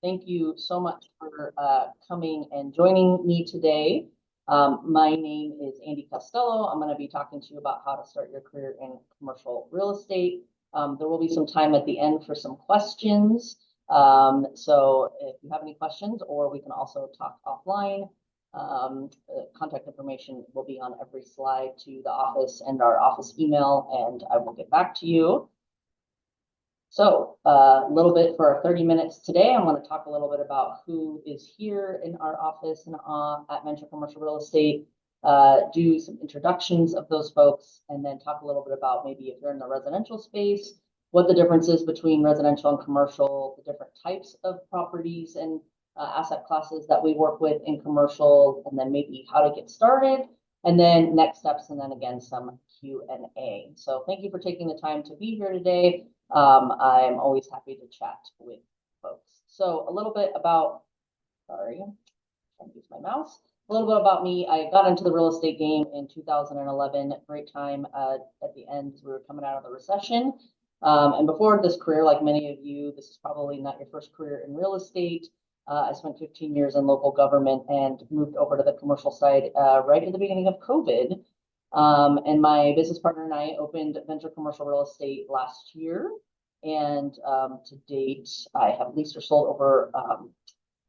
Thank you so much for coming and joining me today. My name is Andy Costello. I'm going to be talking to you about how to start your career in commercial real estate. There will be some time at the end for some questions. So if you have any questions, or we can also talk offline. Contact information will be on every slide to the office and our office email, and I will get back to you. So a little bit for our 30 minutes today, I'm going to talk a little bit about who is here in our office and at Venture Commercial Real Estate, do some introductions of those folks, and then talk a little bit about maybe if you're in the residential space, what the difference is between residential and commercial, the different types of properties and asset classes that we work with in commercial, and then maybe how to get started, and then next steps, and then again, some Q&A. So thank you for taking the time to be here today. I'm always happy to chat with folks. So a little bit about, sorry, I'm trying to use my mouse. A little bit about me. I got into the real estate game in 2011. Great time at the end as we were coming out of the recession. And before this career, like many of you, this is probably not your first career in real estate. I spent 15 years in local government and moved over to the commercial side right at the beginning of COVID. And my business partner and I opened Venture Commercial Real Estate last year. And to date, I have leased or sold over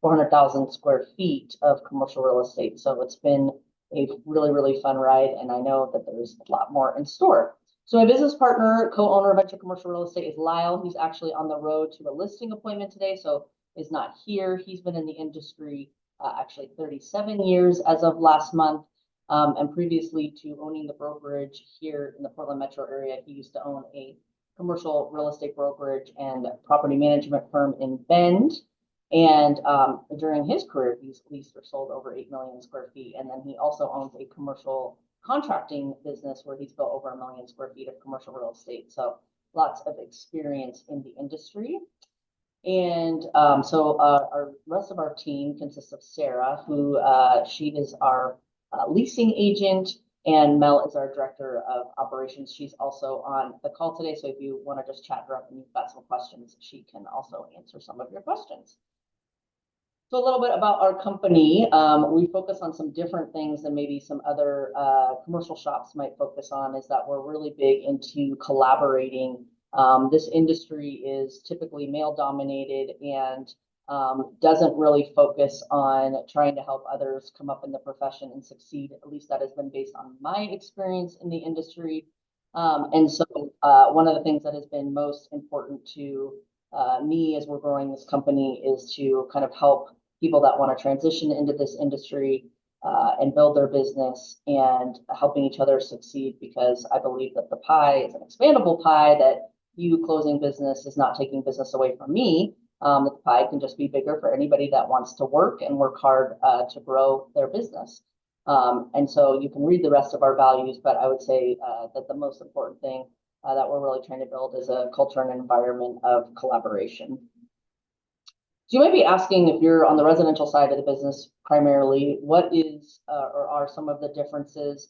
400,000 square feet of commercial real estate. So it's been a really, really fun ride. And I know that there's a lot more in store. So my business partner, co-owner of Venture Commercial Real Estate is Lyle. He's actually on the road to a listing appointment today, so is not here. He's been in the industry actually 37 years as of last month. And previously to owning the brokerage here in the Portland metro area, he used to own a commercial real estate brokerage and property management firm in Bend. And during his career, he's leased or sold over 8 million square feet. And then he also owns a commercial contracting business where he's built over 1 million square feet of commercial real estate. So lots of experience in the industry. And so our rest of our team consists of Sarah, who she is our leasing agent, and Mel is our director of operations. She's also on the call today. So if you want to just chat her up and you've got some questions, she can also answer some of your questions. So a little bit about our company. We focus on some different things than maybe some other commercial shops might focus on, is that we're really big into collaborating. This industry is typically male dominated and doesn't really focus on trying to help others come up in the profession and succeed. At least that has been based on my experience in the industry. And so one of the things that has been most important to me as we're growing this company is to kind of help people that want to transition into this industry and build their business, and helping each other succeed, because I believe that the pie is an expandable pie, that you closing business is not taking business away from me. That the pie can just be bigger for anybody that wants to work and work hard to grow their business. And so you can read the rest of our values, but I would say that the most important thing that we're really trying to build is a culture and environment of collaboration. So you might be asking, if you're on the residential side of the business primarily, what is or are some of the differences?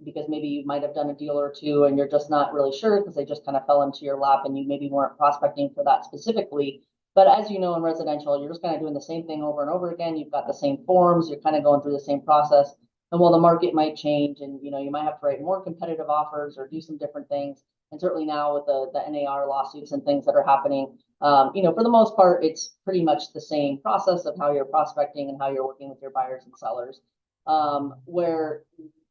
Because maybe you might have done a deal or two and you're just not really sure because they just kind of fell into your lap and you maybe weren't prospecting for that specifically. But as you know, in residential, you're just kind of doing the same thing over and over again. You've got the same forms, you're kind of going through the same process. And while the market might change and you might have to write more competitive offers or do some different things. And certainly now with the NAR lawsuits and things that are happening, for the most part, it's pretty much the same process of how you're prospecting and how you're working with your buyers and sellers. Where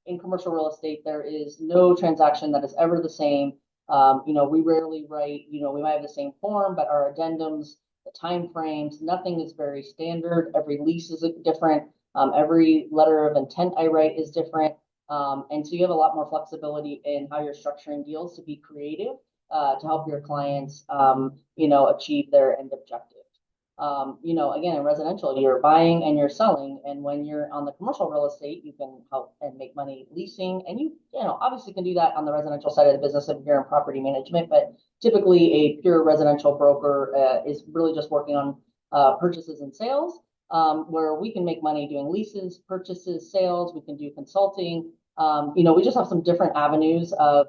in commercial real estate, there is no transaction that is ever the same. We rarely write, we might have the same form, but our addendums, the time frames, nothing is very standard. Every lease is different. Every letter of intent I write is different. And so you have a lot more flexibility in how you're structuring deals to be creative, to help your clients, achieve their end objective. Again, in residential, you're buying and you're selling. And when you're on the commercial real estate, you can help and make money leasing. And you obviously can do that on the residential side of the business if you're in property management. But typically, a pure residential broker is really just working on purchases and sales, where we can make money doing leases, purchases, sales. We can do consulting. We just have some different avenues of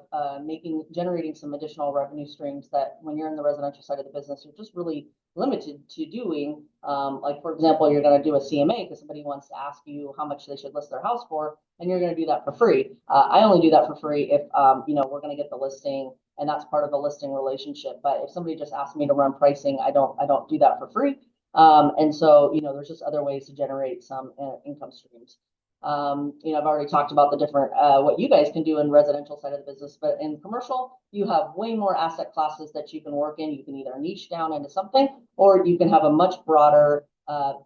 generating some additional revenue streams that when you're in the residential side of the business, you're just really limited to doing. Like for example, you're going to do a CMA because somebody wants to ask you how much they should list their house for, and you're going to do that for free. I only do that for free if we're going to get the listing, and that's part of the listing relationship. But if somebody just asks me to run pricing, I don't do that for free. And so there's just other ways to generate some income streams. I've already talked about the different what you guys can do in residential side of the business, but in commercial, you have way more asset classes that you can work in. You can either niche down into something, or you can have a much broader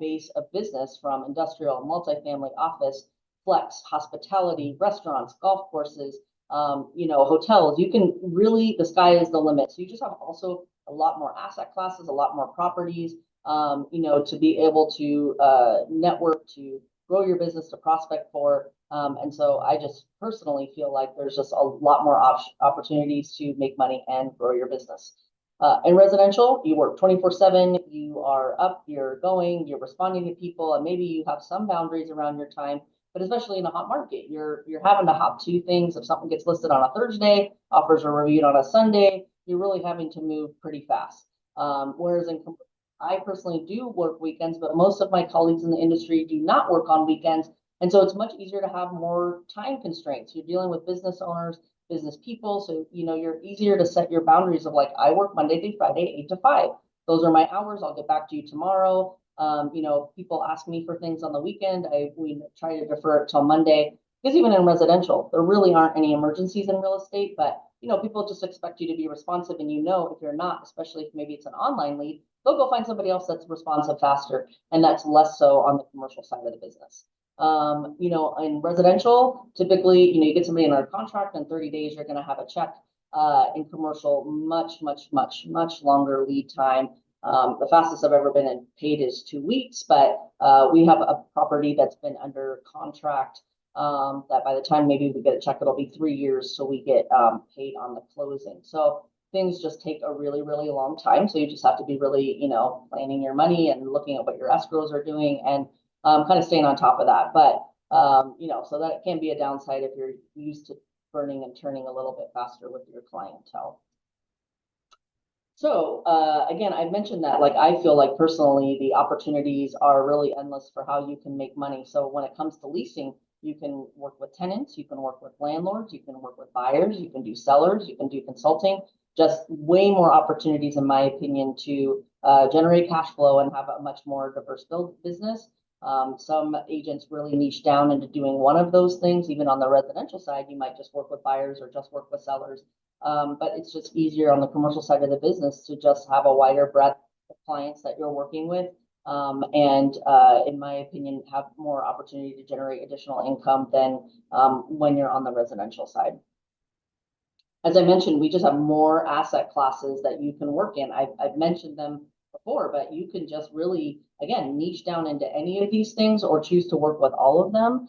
base of business from industrial, multifamily, office, flex, hospitality, restaurants, golf courses, hotels. You can really, the sky is the limit. So you just have also a lot more asset classes, a lot more properties, to be able to network, to grow your business, to prospect for. And so I just personally feel like there's just a lot more opportunities to make money and grow your business. In residential, you work 24/7, you are up, you're going, you're responding to people, and maybe you have some boundaries around your time, but especially in a hot market, you're having to hop to things. If something gets listed on a Thursday, offers are reviewed on a Sunday, you're really having to move pretty fast. Whereas I personally do work weekends, but most of my colleagues in the industry do not work on weekends. And so it's much easier to have more time constraints. You're dealing with business owners, business people. So, you're easier to set your boundaries of like, I work Monday through Friday, 8 to 5. Those are my hours. I'll get back to you tomorrow. People ask me for things on the weekend. We try to defer it till Monday, because even in residential, there really aren't any emergencies in real estate, but people just expect you to be responsive. And if you're not, especially if maybe it's an online lead, they'll go find somebody else that's responsive faster. And that's less so on the commercial side of the business. In residential, typically, you get somebody in our contract, in 30 days, you're going to have a check. In commercial, much, much, much, much longer lead time. The fastest I've ever been paid is 2 weeks, but we have a property that's been under contract that by the time maybe we get a check, it'll be 3 years. So we get paid on the closing. So things just take a really, really long time. So you just have to be really, planning your money and looking at what your escrows are doing and kind of staying on top of that. But, so that can be a downside if you're used to burning and turning a little bit faster with your clientele. So again, I mentioned that I feel like personally the opportunities are really endless for how you can make money. So when it comes to leasing, you can work with tenants, you can work with landlords, you can work with buyers, you can do sellers, you can do consulting. Just way more opportunities, in my opinion, to generate cash flow and have a much more diverse business. Some agents really niche down into doing one of those things. Even on the residential side, you might just work with buyers or just work with sellers. But it's just easier on the commercial side of the business to just have a wider breadth of clients that you're working with. And in my opinion, have more opportunity to generate additional income than when you're on the residential side. As I mentioned, we just have more asset classes that you can work in. I've mentioned them before, but you can just really, again, niche down into any of these things or choose to work with all of them.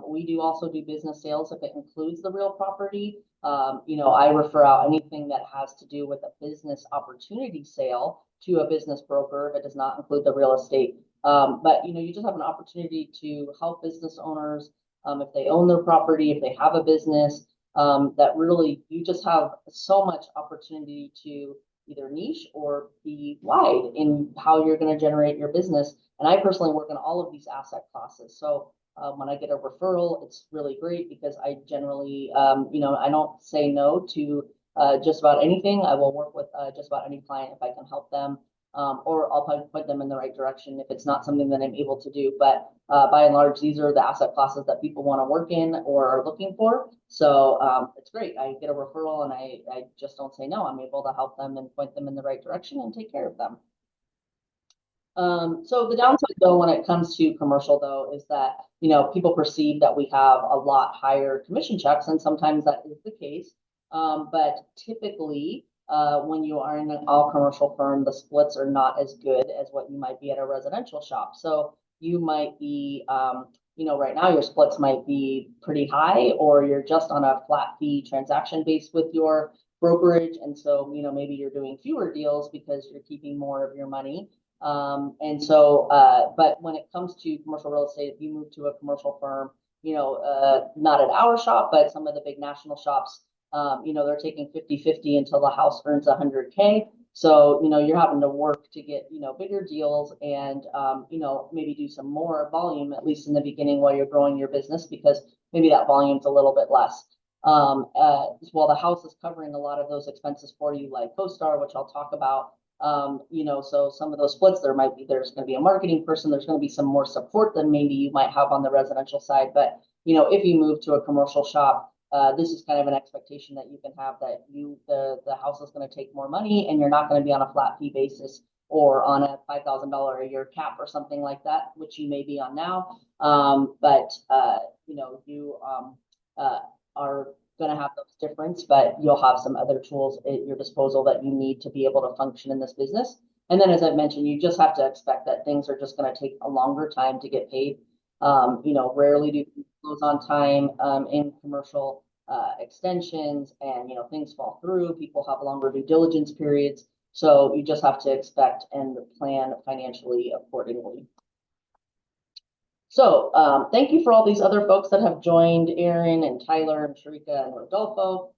We do also do business sales if it includes the real property. I refer out anything that has to do with a business opportunity sale to a business broker if it does not include the real estate. But you just have an opportunity to help business owners if they own their property, if they have a business, that really you just have so much opportunity to either niche or be wide in how you're going to generate your business. And I personally work in all of these asset classes. So when I get a referral, it's really great because I generally, I don't say no to just about anything. I will work with just about any client if I can help them, or I'll probably point them in the right direction if it's not something that I'm able to do. But by and large, these are the asset classes that people want to work in or are looking for. So it's great. I get a referral and I just don't say no. I'm able to help them and point them in the right direction and take care of them. So the downside though, when it comes to commercial though, is that, people perceive that we have a lot higher commission checks, and sometimes that is the case. But typically, when you are in an all commercial firm, the splits are not as good as what you might be at a residential shop. So you might be, right now your splits might be pretty high, or you're just on a flat fee transaction base with your brokerage. And so, maybe you're doing fewer deals because you're keeping more of your money. But when it comes to commercial real estate, if you move to a commercial firm, not at our shop, but some of the big national shops, they're taking 50-50 until the house earns 100K. So, you're having to work to get, bigger deals and, maybe do some more volume, at least in the beginning while you're growing your business, because maybe that volume's a little bit less. While the house is covering a lot of those expenses for you, like CoStar, which I'll talk about. So some of those splits, there's going to be a marketing person, there's going to be some more support than maybe you might have on the residential side. But, if you move to a commercial shop, this is kind of an expectation that you can have that the house is going to take more money and you're not going to be on a flat fee basis or on a $5,000 a year cap or something like that, which you may be on now. But you are going to have those difference, but you'll have some other tools at your disposal that you need to be able to function in this business. And then, as I mentioned, you just have to expect that things are just going to take a longer time to get paid. Rarely do close on time in commercial extensions, and things fall through. People have longer due diligence periods, so you just have to expect and plan financially accordingly. So thank you for all these other folks that have joined, Aaron and Tyler and Sharika and Rodolfo.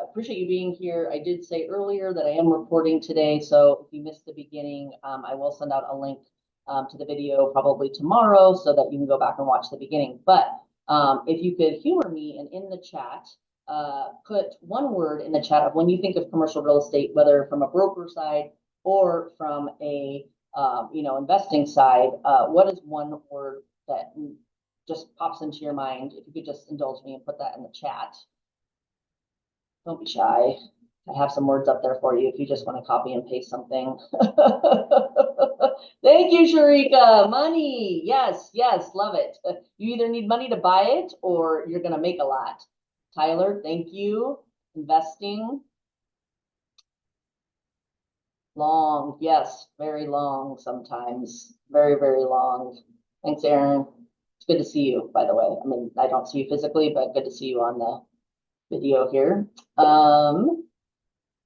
Appreciate you being here. I did say earlier that I am reporting today, so if you missed the beginning, I will send out a link to the video probably tomorrow so that you can go back and watch the beginning. But if you could humor me and in the chat, put one word in the chat of when you think of commercial real estate, whether from a broker side or from a investing side, what is one word that just pops into your mind? If you could just indulge me and put that in the chat. Don't be shy. I have some words up there for you if you just want to copy and paste something. Thank you, Sharika. Money. Yes, love it. You either need money to buy it or you're going to make a lot. Tyler, thank you. Investing. Long. Yes, very long sometimes. Very, very long. Thanks, Aaron. It's good to see you, by the way. I mean, I don't see you physically, but good to see you on the video here.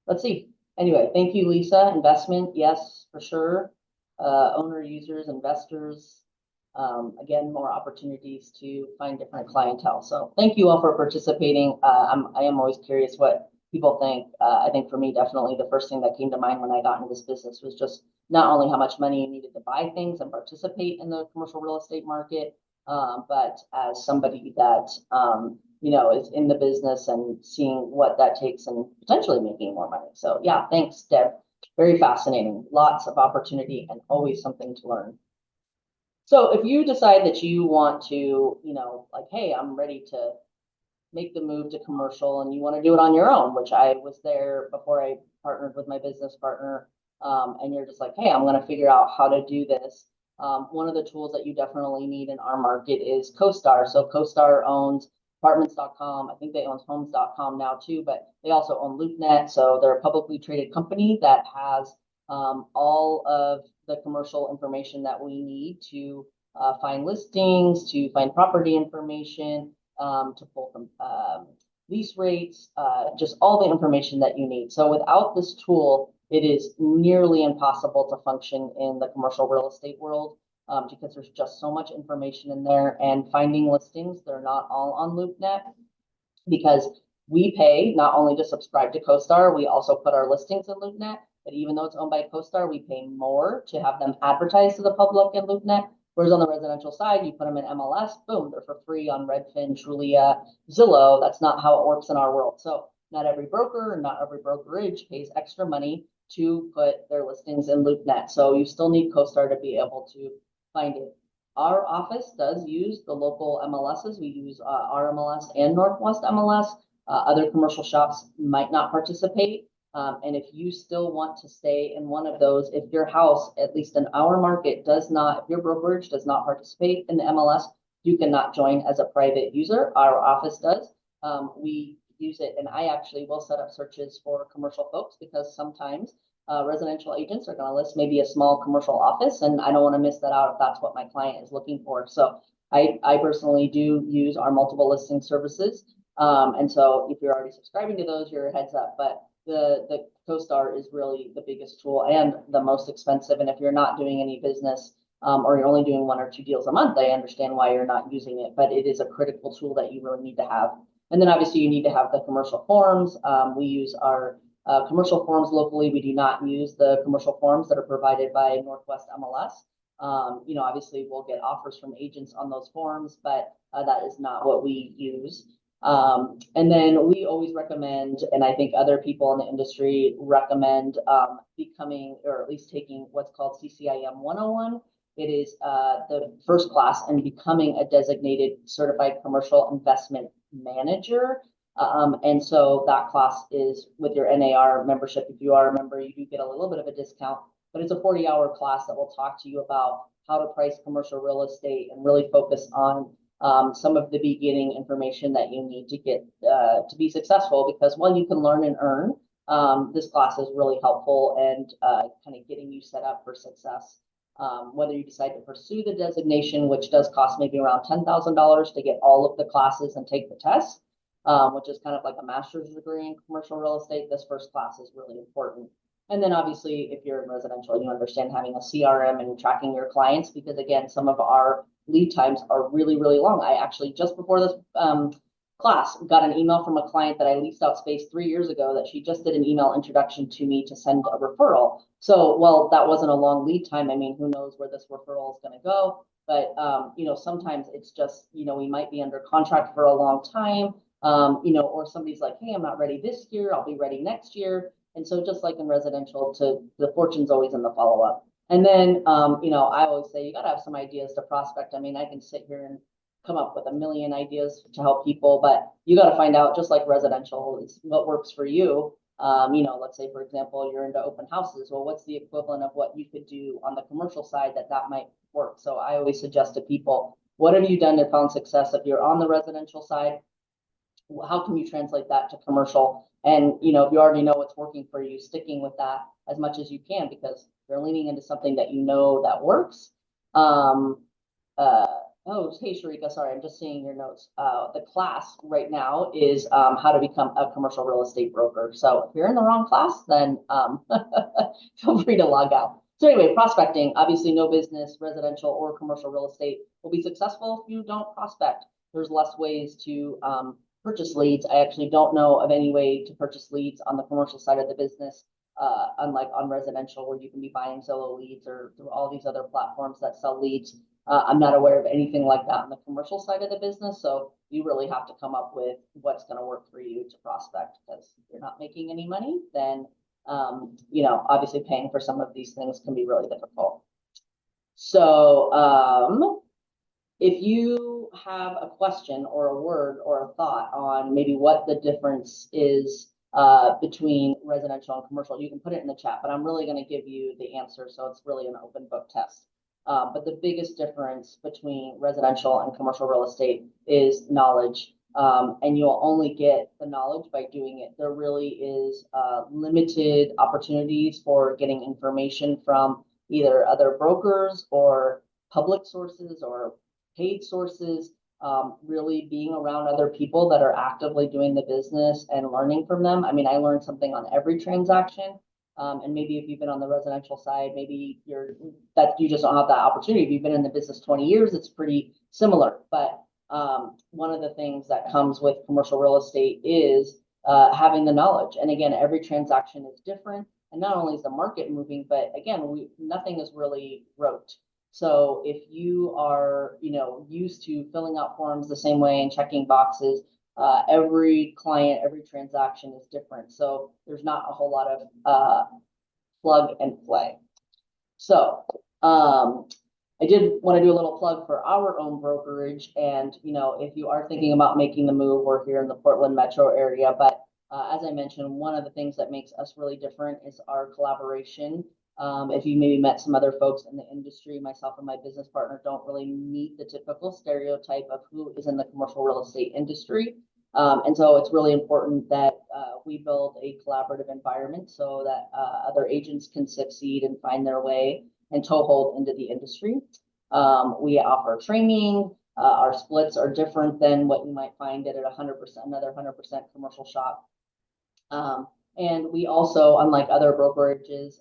Let's see. Anyway, thank you, Lisa. Investment, yes, for sure. Owner, users, investors. Again, more opportunities to find different clientele. So thank you all for participating. I am always curious what people think. I think for me, definitely the first thing that came to mind when I got into this business was just not only how much money you needed to buy things and participate in the commercial real estate market, but as somebody that is in the business and seeing what that takes and potentially making more money. So yeah, thanks, Deb. Very fascinating. Lots of opportunity and always something to learn. So if you decide that you want to, like, hey, I'm ready to make the move to commercial and you want to do it on your own, which I was there before I partnered with my business partner, and you're just like, hey, I'm going to figure out how to do this. One of the tools that you definitely need in our market is CoStar. So CoStar owns apartments.com. I think they own homes.com now too, but they also own LoopNet. So they're a publicly traded company that has all of the commercial information that we need to find listings, to find property information, to pull from lease rates, just all the information that you need. So without this tool, it is nearly impossible to function in the commercial real estate world because there's just so much information in there, and finding listings, they're not all on LoopNet because we pay not only to subscribe to CoStar, we also put our listings in LoopNet, but even though it's owned by CoStar, we pay more to have them advertised to the public in LoopNet. Whereas on the residential side, you put them in MLS, boom, they're for free on Redfin, Trulia, Zillow. That's not how it works in our world. So not every broker and not every brokerage pays extra money to put their listings in LoopNet. So you still need CoStar to be able to find it. Our office does use the local MLSs. We use our MLS and Northwest MLS. Other commercial shops might not participate. And if you still want to stay in one of those, if your house, at least in our market, does not, if your brokerage does not participate in the MLS, you cannot join as a private user. Our office does. We use it, and I actually will set up searches for commercial folks because sometimes residential agents are going to list maybe a small commercial office, and I don't want to miss that out if that's what my client is looking for. So I personally do use our multiple listing services. And so if you're already subscribing to those, you're a heads up. But the CoStar is really the biggest tool and the most expensive. And if you're not doing any business or you're only doing 1 or 2 deals a month, I understand why you're not using it, but it is a critical tool that you really need to have. And then obviously you need to have the commercial forms. We use our Commercial forms locally, we do not use the commercial forms that are provided by Northwest MLS. Obviously we'll get offers from agents on those forms, but that is not what we use. And then we always recommend, and I think other people in the industry recommend becoming, or at least taking what's called CCIM 101. It is the first class in becoming a designated certified commercial investment manager. And so that class is with your NAR membership. If you are a member, you do get a little bit of a discount, but it's a 40-hour class that will talk to you about how to price commercial real estate and really focus on some of the beginning information that you need to get to be successful, because while you can learn and earn, this class is really helpful and kind of getting you set up for success. Whether you decide to pursue the designation, which does cost maybe around $10,000 to get all of the classes and take the test, which is kind of like a master's degree in commercial real estate, this first class is really important. And then obviously, if you're in residential, you understand having a CRM and tracking your clients, because again, some of our lead times are really, really long. I actually, just before this class, got an email from a client that I leased out space 3 years ago that she just did an email introduction to me to send a referral. So, well, that wasn't a long lead time. I mean, who knows where this referral is going to go? But, sometimes it's just, we might be under contract for a long time, or somebody's like, hey, I'm not ready this year. I'll be ready next year. And so just like in residential, the fortune's always in the follow-up. And then, I always say you got to have some ideas to prospect. I mean, I can sit here and come up with a million ideas to help people, but you got to find out, just like residential, is what works for you. Let's say, for example, you're into open houses. Well, what's the equivalent of what you could do on the commercial side that might work? So I always suggest to people, what have you done to found success? If you're on the residential side, how can you translate that to commercial? And, if you already know what's working for you, sticking with that as much as you can, because you're leaning into something that you know that works. Oh, hey, Sharika, sorry, I'm just seeing your notes. The class right now is how to become a commercial real estate broker. So if you're in the wrong class, then feel free to log out. So anyway, prospecting, obviously no business, residential or commercial real estate will be successful if you don't prospect. There's less ways to purchase leads. I actually don't know of any way to purchase leads on the commercial side of the business, unlike on residential, where you can be buying solo leads or through all these other platforms that sell leads. I'm not aware of anything like that on the commercial side of the business. So you really have to come up with what's going to work for you to prospect, because if you're not making any money, then, obviously paying for some of these things can be really difficult. So, if you have a question or a word or a thought on maybe what the difference is between residential and commercial, you can put it in the chat, but I'm really going to give you the answer. So it's really an open book test. But the biggest difference between residential and commercial real estate is knowledge. And you'll only get the knowledge by doing it. There really is limited opportunities for getting information from either other brokers or public sources or paid sources. Really being around other people that are actively doing the business and learning from them. I mean, I learned something on every transaction. And maybe if you've been on the residential side, maybe you just don't have that opportunity. If you've been in the business 20 years, it's pretty similar. But one of the things that comes with commercial real estate is having the knowledge. And again, every transaction is different. And not only is the market moving, but again, nothing is really rote. So if you are, used to filling out forms the same way and checking boxes, every client, every transaction is different. So there's not a whole lot of plug and play. So I did want to do a little plug for our own brokerage. And, if you are thinking about making the move, we're here in the Portland metro area. But as I mentioned, one of the things that makes us really different is our collaboration. If you maybe met some other folks in the industry, myself and my business partner don't really meet the typical stereotype of who is in the commercial real estate industry. And so it's really important that we build a collaborative environment so that other agents can succeed and find their way and toehold into the industry. We offer training. Our splits are different than what you might find at 100%, another 100% commercial shop. And we also, unlike other brokerages,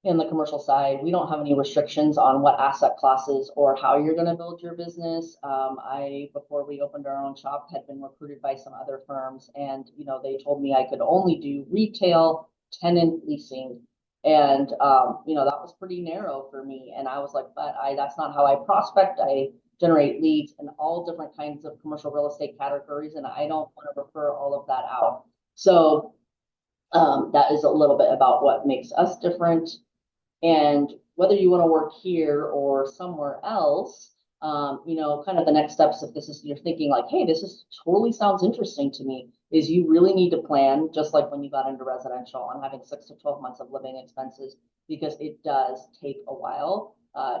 in the commercial side, we don't have any restrictions on what asset classes or how you're going to build your business. Before we opened our own shop, had been recruited by some other firms, and they told me I could only do retail, tenant leasing, and that was pretty narrow for me. And I was like, but that's not how I prospect. I generate leads in all different kinds of commercial real estate categories, and I don't want to refer all of that out. So that is a little bit about what makes us different. And whether you want to work here or somewhere else, kind of the next steps, if this is, you're thinking like, hey, this is totally sounds interesting to me, is you really need to plan, just like when you got into residential, on having 6 to 12 months of living expenses, because it does take a while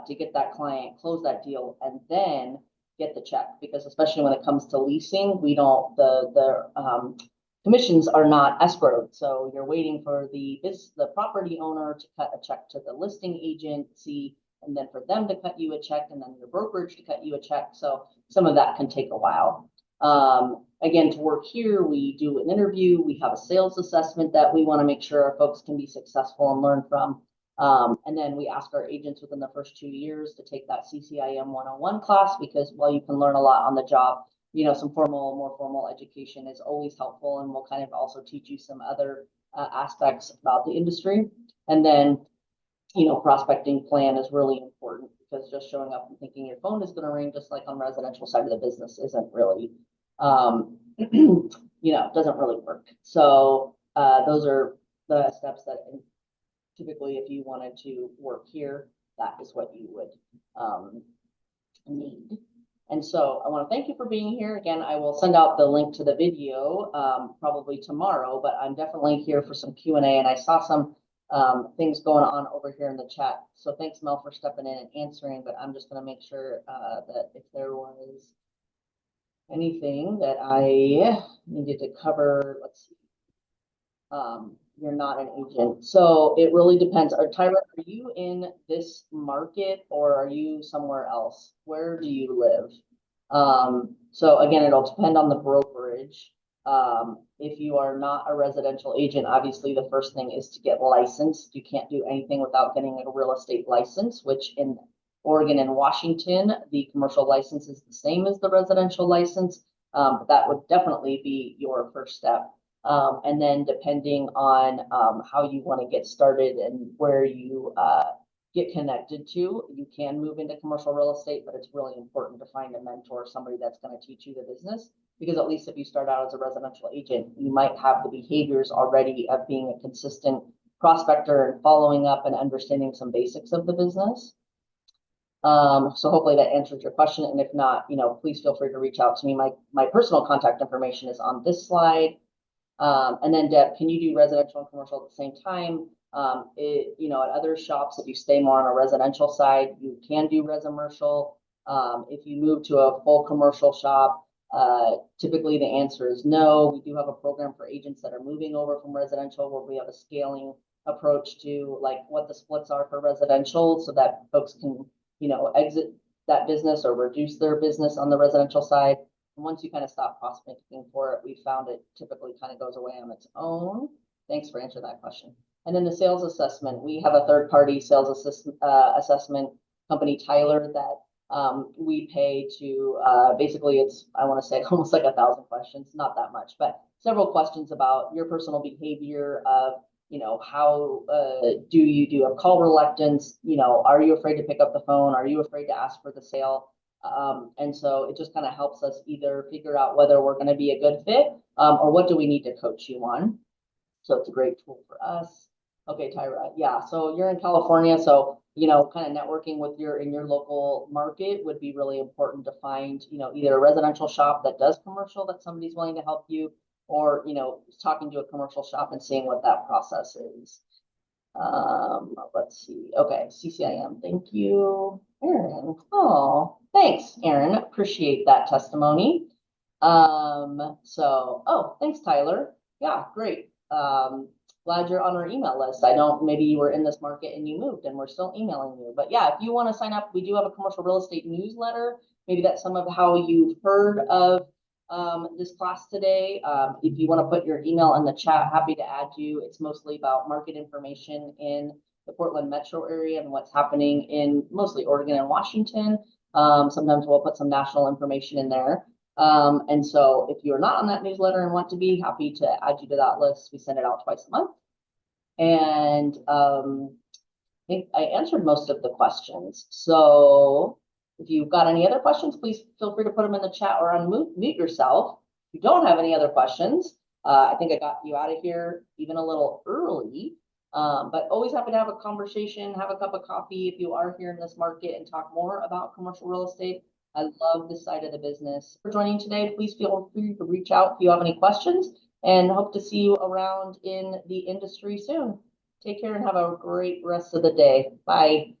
to get that client, close that deal, and then get the check. Because especially when it comes to leasing, we don't, the commissions are not escrowed. So you're waiting for the property owner to cut a check to the listing agency, and then for them to cut you a check, and then your brokerage to cut you a check. So some of that can take a while. Again, to work here, we do an interview. We have a sales assessment that we want to make sure our folks can be successful and learn from. And then we ask our agents within the first 2 years to take that CCIM 101 class, because while you can learn a lot on the job, some more formal education is always helpful, and we'll kind of also teach you some other aspects about the industry. And then, prospecting plan is really important, because just showing up and thinking your phone is going to ring, just like on residential side of the business, isn't really, doesn't really work. So those are the steps that typically, if you wanted to work here, that is what you would need. And so I want to thank you for being here. Again, I will send out the link to the video probably tomorrow, but I'm definitely here for some Q&A, and I saw some things going on over here in the chat. So thanks, Mel, for stepping in and answering, but I'm just going to make sure that if there was anything that I needed to cover, let's see. You're not an agent. So it really depends. Tyra, are you in this market or are you somewhere else? Where do you live? So again, it'll depend on the brokerage. If you are not a residential agent, obviously the first thing is to get licensed. You can't do anything without getting a real estate license, which in Oregon and Washington, the commercial license is the same as the residential license. That would definitely be your first step. And then depending on how you want to get started and where you get connected to, you can move into commercial real estate, but it's really important to find a mentor, somebody that's going to teach you the business, because at least if you start out as a residential agent, you might have the behaviors already of being a consistent prospector and following up and understanding some basics of the business. So hopefully that answers your question. And if not, please feel free to reach out to me. My personal contact information is on this slide. And then Deb, can you do residential and commercial at the same time? At other shops, if you stay more on a residential side, you can do residential. If you move to a full commercial shop, typically the answer is no. We do have a program for agents that are moving over from residential, where we have a scaling approach to like what the splits are for residential, so that folks can, exit that business or reduce their business on the residential side. And once you kind of stop prospecting for it, we found it typically kind of goes away on its own. Thanks for answering that question. And then the sales assessment, we have a third-party sales assessment company, Tyler, that we pay to basically, I want to say almost like 1,000 questions, not that much, but several questions about your personal behavior of, how do you do a call reluctance? Are you afraid to pick up the phone? Are you afraid to ask for the sale? And so it just kind of helps us either figure out whether we're going to be a good fit or what do we need to coach you on. So it's a great tool for us. Okay, Tyra. Yeah, so you're in California, so kind of networking with in your local market would be really important to find, either a residential shop that does commercial that somebody's willing to help you, or talking to a commercial shop and seeing what that process is. Let's see. Okay, CCIM. Thank you, Aaron. Oh, thanks, Aaron. Appreciate that testimony. Thanks, Tyler. Yeah, great. Glad you're on our email list. Maybe you were in this market and you moved and we're still emailing you. But yeah, if you want to sign up, we do have a commercial real estate newsletter. Maybe that's some of how you've heard of this class today. If you want to put your email in the chat, happy to add you. It's mostly about market information in the Portland metro area and what's happening in mostly Oregon and Washington. Sometimes we'll put some national information in there. And so if you're not on that newsletter and want to be, happy to add you to that list. We send it out twice a month. And I think I answered most of the questions. So if you've got any other questions, please feel free to put them in the chat or unmute yourself. If you don't have any other questions, I think I got you out of here even a little early. But always happy to have a conversation, have a cup of coffee if you are here in this market and talk more about commercial real estate. I love this side of the business. For joining today, please feel free to reach out if you have any questions, and hope to see you around in the industry soon. Take care and have a great rest of the day. Bye.